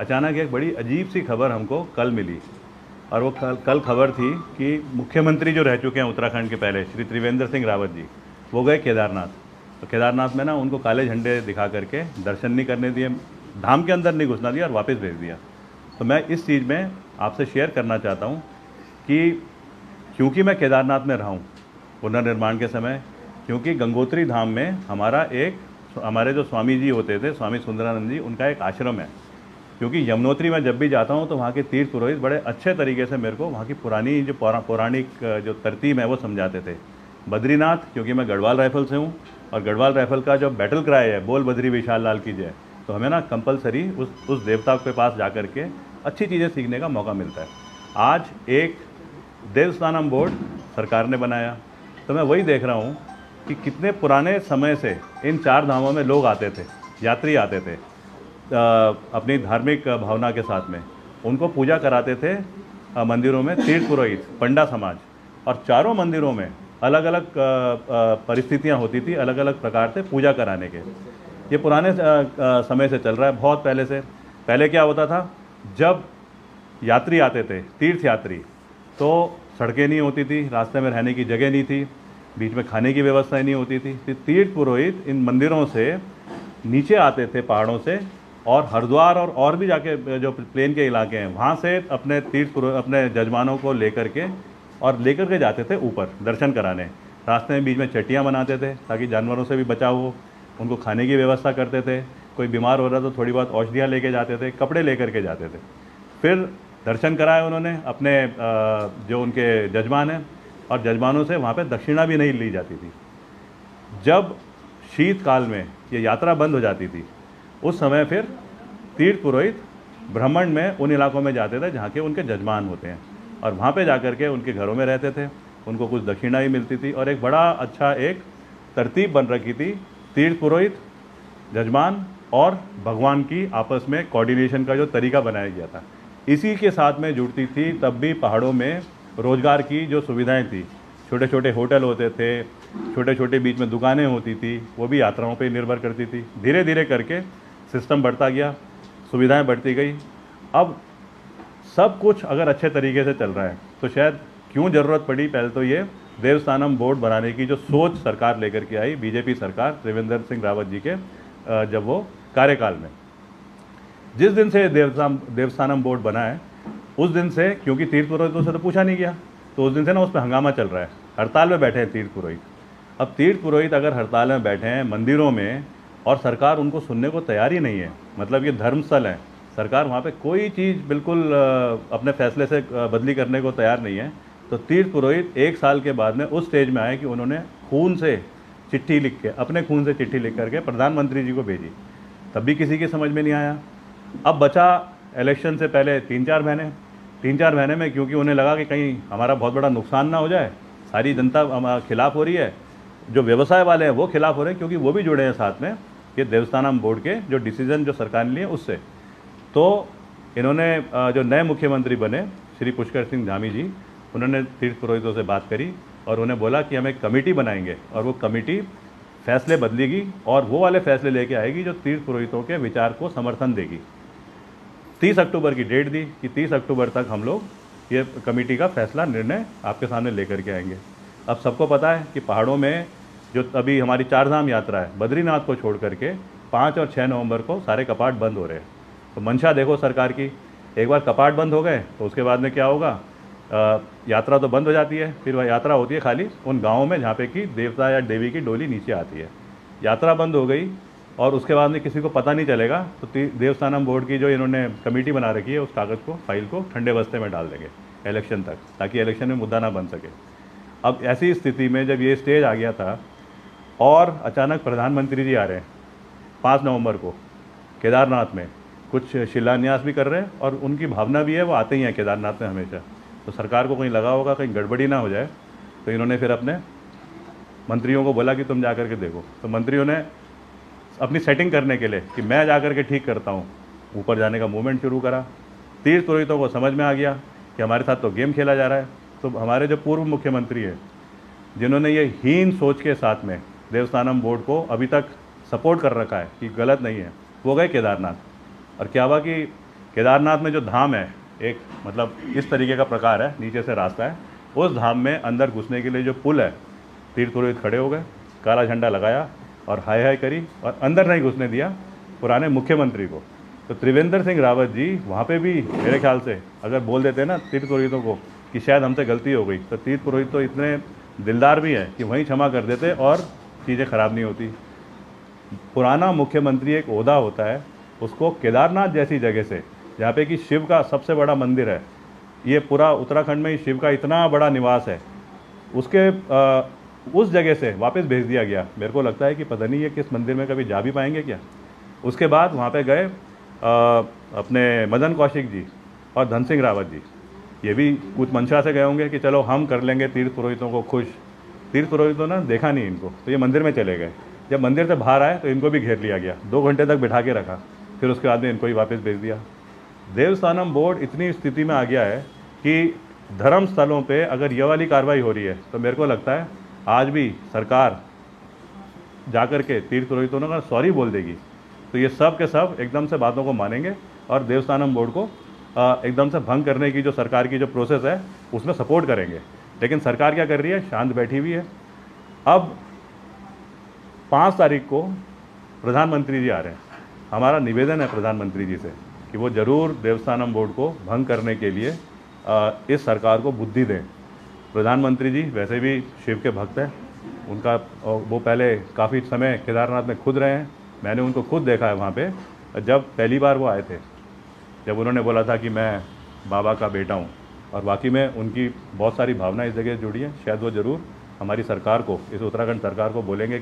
अचानक एक बड़ी अजीब सी खबर हमको कल मिली। और वो कल खबर थी कि मुख्यमंत्री जो रह चुके हैं उत्तराखंड के पहले, श्री त्रिवेंद्र सिंह रावत जी, वो गए केदारनाथ। तो केदारनाथ में ना उनको काले झंडे दिखा करके दर्शन नहीं करने दिए, धाम के अंदर नहीं घुसना दिया और वापस भेज दिया। तो मैं इस चीज़ में आपसे शेयर करना चाहता हूँ कि क्योंकि मैं केदारनाथ में रहा हूँ पुनर्निर्माण के समय, क्योंकि गंगोत्री धाम में हमारे जो स्वामी जी होते थे, स्वामी सुंदरानंद जी, उनका एक आश्रम है। क्योंकि यमुनोत्री में जब भी जाता हूँ तो वहाँ के तीर्थ पुरोहित बड़े अच्छे तरीके से मेरे को वहाँ की पुरानी जो पौराणिक जो तरतीब है वो समझाते थे। बद्रीनाथ, क्योंकि मैं गढ़वाल राइफल से हूँ और गढ़वाल राइफल का जो बैटल क्राई है, बोल बद्री विशाल लाल की जय, तो हमें ना कंपलसरी उस देवता के पास जा कर के अच्छी चीज़ें सीखने का मौका मिलता है। आज एक देवस्थानम बोर्ड सरकार ने बनाया, तो मैं वही देख रहा हूँ कि कितने पुराने समय से इन 4 धामों में लोग आते थे, यात्री आते थे अपनी धार्मिक भावना के साथ में। उनको पूजा कराते थे मंदिरों में तीर्थ पुरोहित, पंडा समाज, और चारों मंदिरों में अलग अलग परिस्थितियाँ होती थी, अलग अलग प्रकार से पूजा कराने के। ये पुराने समय से चल रहा है, बहुत पहले से। पहले क्या होता था, जब यात्री आते थे, तीर्थ यात्री, तो सड़कें नहीं होती थी, रास्ते में रहने की जगह नहीं थी, बीच में खाने की व्यवस्था नहीं होती थी। तो तीर्थ पुरोहित इन मंदिरों से नीचे आते थे पहाड़ों से, और हरिद्वार और भी जाके जो प्लेन के इलाके हैं वहाँ से अपने जजमानों को लेकर के जाते थे ऊपर दर्शन कराने। रास्ते में बीच में चट्टियाँ बनाते थे ताकि जानवरों से भी बचाव हो, उनको खाने की व्यवस्था करते थे। कोई बीमार हो रहा तो थोड़ी बहुत औषधियाँ लेके जाते थे, कपड़े लेकर के जाते थे। फिर दर्शन कराए उन्होंने अपने जो उनके जजमान हैं, और जजमानों से वहाँ पे दक्षिणा भी नहीं ली जाती थी। जब शीतकाल में ये यात्रा बंद हो जाती थी, उस समय फिर तीर्थ पुरोहित भ्रमण में उन इलाकों में जाते थे जहाँ के उनके जजमान होते हैं, और वहाँ पे जाकर के उनके घरों में रहते थे। उनको कुछ दक्षिणा भी मिलती थी, और एक बड़ा अच्छा एक तरतीब बन रखी थी। तीर्थ पुरोहित, जजमान और भगवान की आपस में कोऑर्डिनेशन का जो तरीका बनाया गया था, इसी के साथ में जुड़ती थी। तब भी पहाड़ों में रोज़गार की जो सुविधाएं थी, छोटे छोटे होटल होते थे, छोटे छोटे बीच में दुकानें होती थी, वो भी यात्राओं पे निर्भर करती थी। धीरे धीरे करके सिस्टम बढ़ता गया, सुविधाएं बढ़ती गई। अब सब कुछ अगर अच्छे तरीके से चल रहा है तो शायद क्यों ज़रूरत पड़ी पहले तो ये देवस्थानम बोर्ड बनाने की, जो सोच सरकार लेकर के आई, बीजेपी सरकार त्रिवेंद्र सिंह रावत जी के जब वो कार्यकाल में। जिस दिन से देवस्थानम बोर्ड बना है उस दिन से, क्योंकि तीर्थ पुरोहितों से तो पूछा नहीं गया, तो उस दिन से ना उस पर हंगामा चल रहा है। हड़ताल में बैठे हैं तीर्थ पुरोहित। अब तीर्थ पुरोहित अगर हड़ताल में बैठे हैं मंदिरों में, और सरकार उनको सुनने को तैयार ही नहीं है, मतलब ये धर्मस्थल है, सरकार वहाँ पे कोई चीज़ बिल्कुल अपने फैसले से बदली करने को तैयार नहीं है, तो तीर्थ पुरोहित 1 साल के बाद में उस स्टेज में आए कि उन्होंने खून से चिट्ठी लिख के, अपने खून से चिट्ठी लिख करके प्रधानमंत्री जी को भेजी। तब भी किसी की समझ में नहीं आया। अब बचा इलेक्शन से पहले 3-4 महीने, 3-4 महीने में, क्योंकि उन्हें लगा कि कहीं हमारा बहुत बड़ा नुकसान ना हो जाए, सारी जनता खिलाफ हो रही है, जो व्यवसाय वाले हैं वो खिलाफ हो रहे हैं, क्योंकि वो भी जुड़े हैं साथ में ये देवस्थानम बोर्ड के जो डिसीजन जो सरकार ने लिए उससे। तो इन्होंने जो नए मुख्यमंत्री बने श्री पुष्कर सिंह धामी जी, उन्होंने तीर्थ पुरोहितों से बात करी और उन्हें बोला कि हम एक कमेटी बनाएंगे, और वो कमेटी फैसले बदलेगी और वो वाले फैसले लेके आएगी जो तीर्थ पुरोहितों के विचार को समर्थन देगी। 30 अक्टूबर की डेट दी कि 30 अक्टूबर तक हम लोग ये कमेटी का फैसला, निर्णय आपके सामने लेकर के आएंगे। अब सबको पता है कि पहाड़ों में जो अभी हमारी 4 धाम यात्रा है, बद्रीनाथ को छोड़ करके 5 और 6 नवंबर को सारे कपाट बंद हो रहे हैं। तो मंशा देखो सरकार की, एक बार कपाट बंद हो गए तो उसके बाद में क्या होगा, यात्रा तो बंद हो जाती है, फिर वह यात्रा होती है खाली उन गाँवों में जहाँ पे कि देवता या देवी की डोली नीचे आती है। यात्रा बंद हो गई और उसके बाद में किसी को पता नहीं चलेगा, तो देवस्थानम बोर्ड की जो इन्होंने कमेटी बना रखी है उस कागज़ को, फाइल को ठंडे बस्ते में डाल देंगे इलेक्शन तक, ताकि इलेक्शन में मुद्दा ना बन सके। अब ऐसी स्थिति में जब ये स्टेज आ गया था और अचानक प्रधानमंत्री जी आ रहे हैं 5 नवंबर को केदारनाथ में, कुछ शिलान्यास भी कर रहे हैं, और उनकी भावना भी है, वो आते ही हैं केदारनाथ में हमेशा। तो सरकार को कहीं लगा होगा कहीं गड़बड़ी ना हो जाए, तो इन्होंने फिर अपने मंत्रियों को बोला कि तुम जा कर के देखो। तो मंत्रियों ने अपनी सेटिंग करने के लिए कि मैं जा कर के ठीक करता हूँ, ऊपर जाने का मूवमेंट शुरू करा। तीर्थ पुरोहितों को समझ में आ गया कि हमारे साथ तो गेम खेला जा रहा है। तो हमारे जो पूर्व मुख्यमंत्री हैं, जिन्होंने ये हीन सोच के साथ में देवस्थानम बोर्ड को अभी तक सपोर्ट कर रखा है कि गलत नहीं है, वो गए केदारनाथ। और क्या हुआ कि केदारनाथ में जो धाम है, एक मतलब इस तरीके का प्रकार है, नीचे से रास्ता है, उस धाम में अंदर घुसने के लिए जो पुल है, तीर्थ पुरोहित खड़े हो गए, काला झंडा लगाया और हाय हाय करी और अंदर नहीं घुसने दिया पुराने मुख्यमंत्री को। तो त्रिवेंद्र सिंह रावत जी वहाँ पे भी मेरे ख्याल से अगर बोल देते ना तीर्थ पुरोहितों को कि शायद हमसे गलती हो गई, तो तीर्थ पुरोहित तो इतने दिलदार भी हैं कि वहीं क्षमा कर देते और चीज़ें ख़राब नहीं होती। पुराना मुख्यमंत्री एक ओहदा होता है, उसको केदारनाथ जैसी जगह से, जहाँ पे कि शिव का सबसे बड़ा मंदिर है, ये पूरा उत्तराखंड में ही शिव का इतना बड़ा निवास है, उसके उस जगह से वापस भेज दिया गया। मेरे को लगता है कि पता नहीं ये किस मंदिर में कभी जा भी पाएंगे क्या। उसके बाद वहाँ पे गए अपने मदन कौशिक जी और धन सिंह रावत जी, ये भी कुछ मंशा से गए होंगे कि चलो हम कर लेंगे तीर्थ पुरोहितों को खुश। तीर्थ पुरोहितों ने देखा नहीं इनको, तो ये मंदिर में चले गए। जब मंदिर से बाहर आए तो इनको भी घेर लिया गया, 2 घंटे तक बिठा के रखा, फिर उसके बाद में इनको ही वापस भेज दिया। देवस्थानम बोर्ड इतनी स्थिति में आ गया है कि धर्म स्थलों पे अगर ये वाली कार्रवाई हो रही है, तो मेरे को लगता है आज भी सरकार जाकर के तीर्थ पुरोहितों को सॉरी बोल देगी, तो ये सब के सब एकदम से बातों को मानेंगे और देवस्थानम बोर्ड को एकदम से भंग करने की जो सरकार की जो प्रोसेस है उसमें सपोर्ट करेंगे। लेकिन सरकार क्या कर रही है, शांत बैठी हुई है। अब 5 तारीख को प्रधानमंत्री जी आ रहे हैं, हमारा निवेदन है प्रधानमंत्री जी से कि वो ज़रूर देवस्थानम बोर्ड को भंग करने के लिए इस सरकार को बुद्धि दें। प्रधानमंत्री जी वैसे भी शिव के भक्त हैं, उनका वो पहले काफ़ी समय केदारनाथ में खुद रहे हैं, मैंने उनको खुद देखा है वहाँ पे। जब पहली बार वो आए थे, जब उन्होंने बोला था कि मैं बाबा का बेटा हूँ, और वाकई में उनकी बहुत सारी भावना इस जगह जुड़ी है। शायद वो ज़रूर हमारी सरकार को, इस उत्तराखंड सरकार को बोलेंगे कि